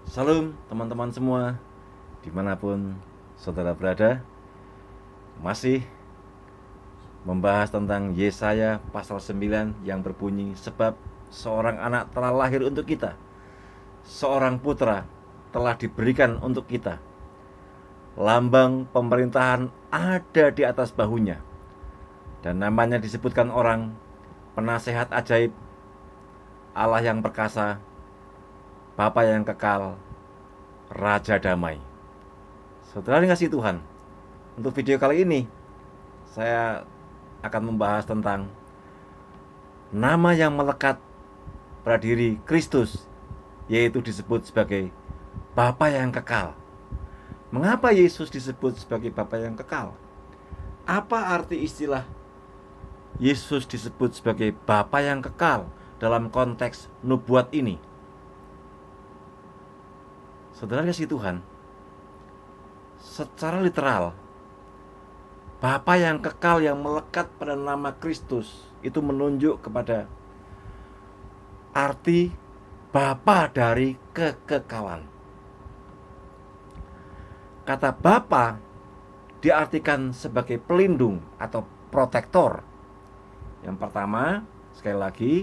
Salam teman-teman semua, dimanapun saudara berada. Masih membahas tentang Yesaya pasal 9 yang berbunyi, sebab seorang anak telah lahir untuk kita, seorang putra telah diberikan untuk kita, lambang pemerintahan ada di atas bahunya, dan namanya disebutkan orang penasehat ajaib, Allah yang perkasa, Bapa yang kekal, Raja damai. Saudara dikasih Tuhan, untuk video kali ini saya akan membahas tentang nama yang melekat pada diri Kristus, yaitu disebut sebagai Bapa yang kekal. Mengapa Yesus disebut sebagai Bapa yang kekal? Apa arti istilah Yesus disebut sebagai Bapa yang kekal dalam konteks nubuat ini? Saudara kasih Tuhan, secara literal, Bapa yang kekal yang melekat pada nama Kristus itu menunjuk kepada arti Bapa dari kekekalan. Kata Bapa diartikan sebagai pelindung atau protektor. Yang pertama, sekali lagi,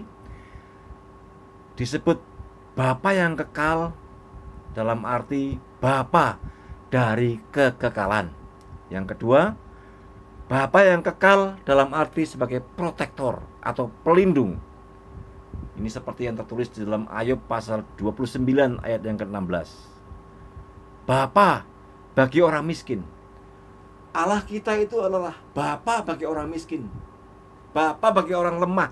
disebut Bapa yang kekal dalam arti Bapa dari kekekalan. Yang kedua, Bapa yang kekal dalam arti sebagai protektor atau pelindung. Ini seperti yang tertulis di dalam Ayub pasal 29 ayat yang ke-16. Bapa bagi orang miskin. Allah kita itu adalah Bapa bagi orang miskin, Bapa bagi orang lemah,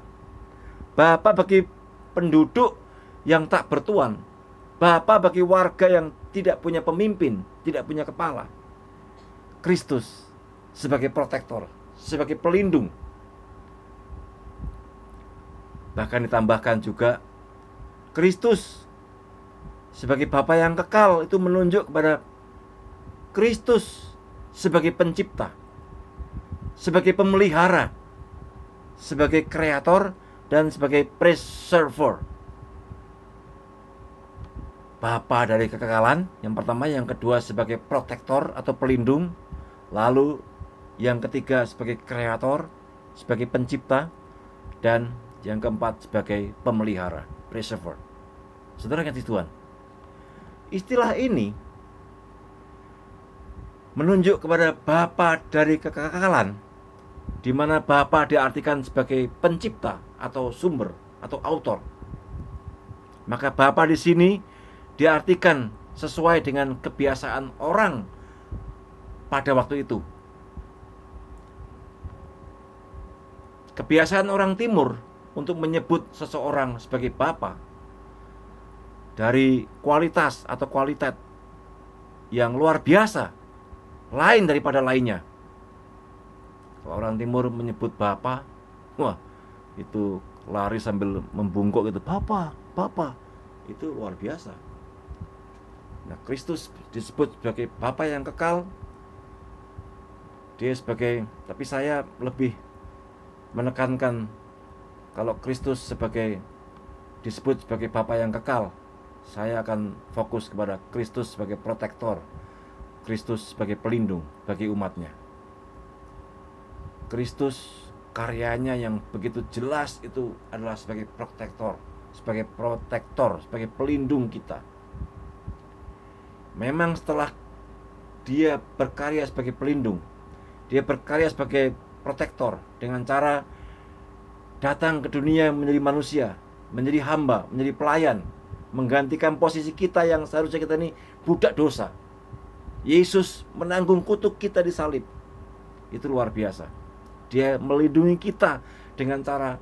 Bapa bagi penduduk yang tak bertuan, Bapa bagi warga yang tidak punya pemimpin, tidak punya kepala. Kristus sebagai protektor, sebagai pelindung. Bahkan ditambahkan juga Kristus sebagai Bapa yang kekal itu menunjuk kepada Kristus sebagai pencipta, sebagai pemelihara, sebagai kreator, dan sebagai preserver. Bapa dari kekekalan yang pertama, yang kedua sebagai protektor atau pelindung, lalu yang ketiga sebagai kreator, sebagai pencipta, dan yang keempat sebagai pemelihara, preserver. Saudara kasih Tuhan, istilah ini menunjuk kepada Bapa dari kekekalan, di mana Bapa diartikan sebagai pencipta atau sumber atau author. Maka Bapa di sini diartikan sesuai dengan kebiasaan orang pada waktu itu. Kebiasaan orang timur untuk menyebut seseorang sebagai bapa dari kualitas atau kualitas yang luar biasa, lain daripada lainnya. Kalau orang timur menyebut bapa, wah, itu lari sambil membungkuk gitu, bapa, bapa. Itu luar biasa. Nah, Kristus disebut sebagai Bapa yang kekal. Dia sebagai, tapi saya lebih menekankan kalau Kristus sebagai disebut sebagai Bapa yang kekal, saya akan fokus kepada Kristus sebagai protektor, Kristus sebagai pelindung bagi umatnya. Kristus karyanya yang begitu jelas itu adalah sebagai protektor, sebagai pelindung kita. Memang setelah dia berkarya sebagai pelindung, dia berkarya sebagai protektor dengan cara datang ke dunia menjadi manusia, menjadi hamba, menjadi pelayan, menggantikan posisi kita yang seharusnya kita ini budak dosa. Yesus menanggung kutuk kita di salib. Itu luar biasa. Dia melindungi kita dengan cara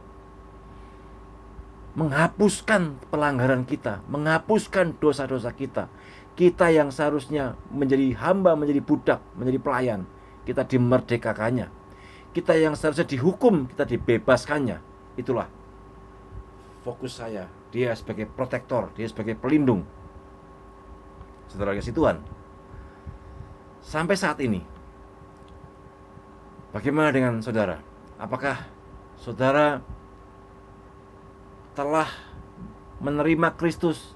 menghapuskan pelanggaran kita, menghapuskan dosa-dosa kita. Kita yang seharusnya menjadi hamba, menjadi budak, menjadi pelayan, kita dimerdekakannya. Kita yang seharusnya dihukum, kita dibebaskannya. Itulah fokus saya. Dia sebagai protektor, dia sebagai pelindung. Saudara kasih Tuhan, sampai saat ini, bagaimana dengan saudara? Apakah saudara telah menerima Kristus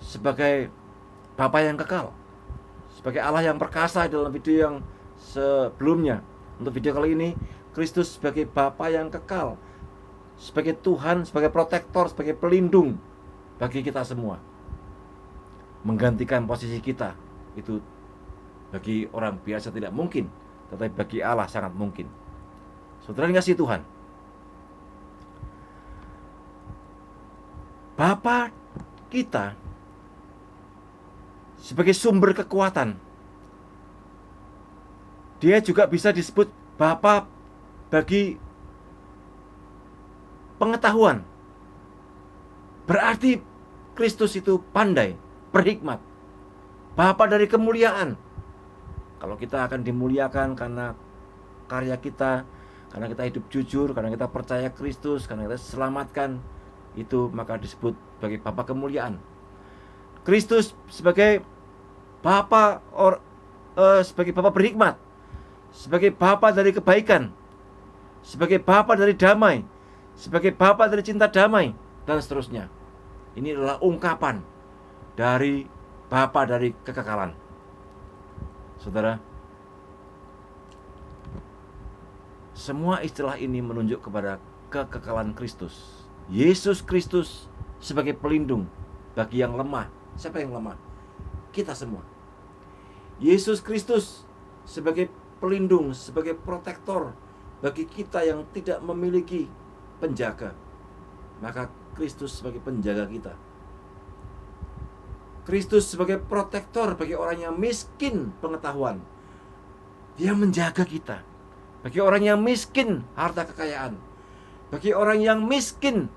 sebagai Bapa yang kekal, sebagai Allah yang perkasa. Dalam video yang sebelumnya, untuk video kali ini, Kristus sebagai Bapa yang kekal, sebagai Tuhan, sebagai protektor, sebagai pelindung bagi kita semua, menggantikan posisi kita. Itu bagi orang biasa tidak mungkin, tetapi bagi Allah sangat mungkin. Saudara yang kasih Tuhan, Bapa kita sebagai sumber kekuatan, dia juga bisa disebut Bapa bagi pengetahuan. Berarti Kristus itu pandai, berhikmat, Bapa dari kemuliaan. Kalau kita akan dimuliakan karena karya kita, karena kita hidup jujur, karena kita percaya Kristus, karena kita diselamatkan, itu maka disebut sebagai Bapa kemuliaan. Kristus sebagai Bapa sebagai Bapa berhikmat, sebagai Bapa dari kebaikan, sebagai Bapa dari damai, sebagai Bapa dari cinta damai, dan seterusnya. Ini adalah ungkapan dari Bapa dari kekekalan. Saudara, semua istilah ini menunjuk kepada kekekalan Kristus. Yesus Kristus sebagai pelindung bagi yang lemah. Siapa yang lemah? Kita semua. Yesus Kristus sebagai pelindung, sebagai protektor bagi kita yang tidak memiliki penjaga. Maka Kristus sebagai penjaga kita. Kristus sebagai protektor bagi orang yang miskin pengetahuan. Dia menjaga kita. Bagi orang yang miskin harta kekayaan, bagi orang yang miskin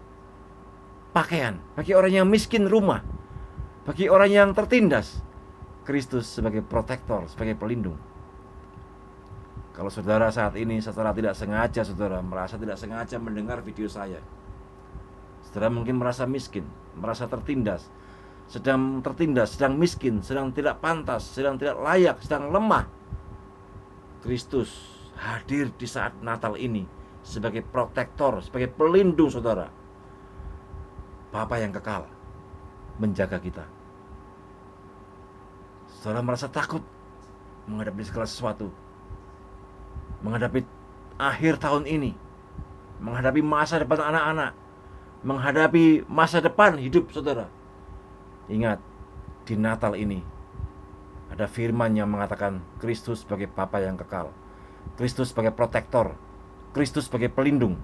pakaian, bagi orang yang miskin rumah, bagi orang yang tertindas, Kristus sebagai protektor, sebagai pelindung. Kalau saudara saat ini secara tidak sengaja, saudara merasa tidak sengaja mendengar video saya, saudara mungkin merasa miskin, merasa tertindas, sedang miskin, sedang tidak pantas, sedang tidak layak, sedang lemah. Kristus hadir di saat Natal ini sebagai protektor, sebagai pelindung saudara. Bapa yang kekal menjaga kita. Saudara merasa takut menghadapi segala sesuatu, menghadapi akhir tahun ini, menghadapi masa depan anak-anak, menghadapi masa depan hidup saudara. Ingat, di Natal ini ada firman yang mengatakan Kristus sebagai Bapa yang kekal, Kristus sebagai protektor, Kristus sebagai pelindung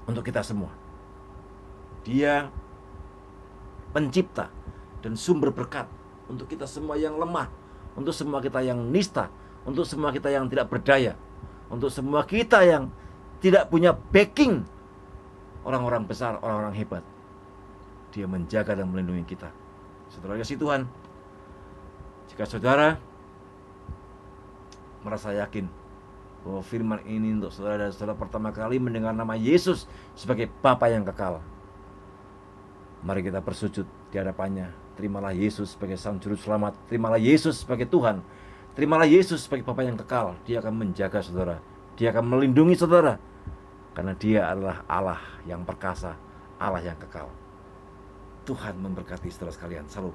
untuk kita semua. Dia pencipta dan sumber berkat untuk kita semua yang lemah, untuk semua kita yang nista, untuk semua kita yang tidak berdaya, untuk semua kita yang tidak punya backing orang-orang besar, orang-orang hebat. Dia menjaga dan melindungi kita. Saudara kasih Tuhan, jika saudara merasa yakin bahwa firman ini untuk saudara dan saudara pertama kali mendengar nama Yesus sebagai Bapa yang kekal, mari kita bersujud di hadapannya. Terimalah Yesus sebagai Sang Juru Selamat, terimalah Yesus sebagai Tuhan, terimalah Yesus sebagai Bapa yang kekal. Dia akan menjaga saudara, Dia akan melindungi saudara, karena Dia adalah Allah yang perkasa, Allah yang kekal. Tuhan memberkati saudara sekalian. Salam.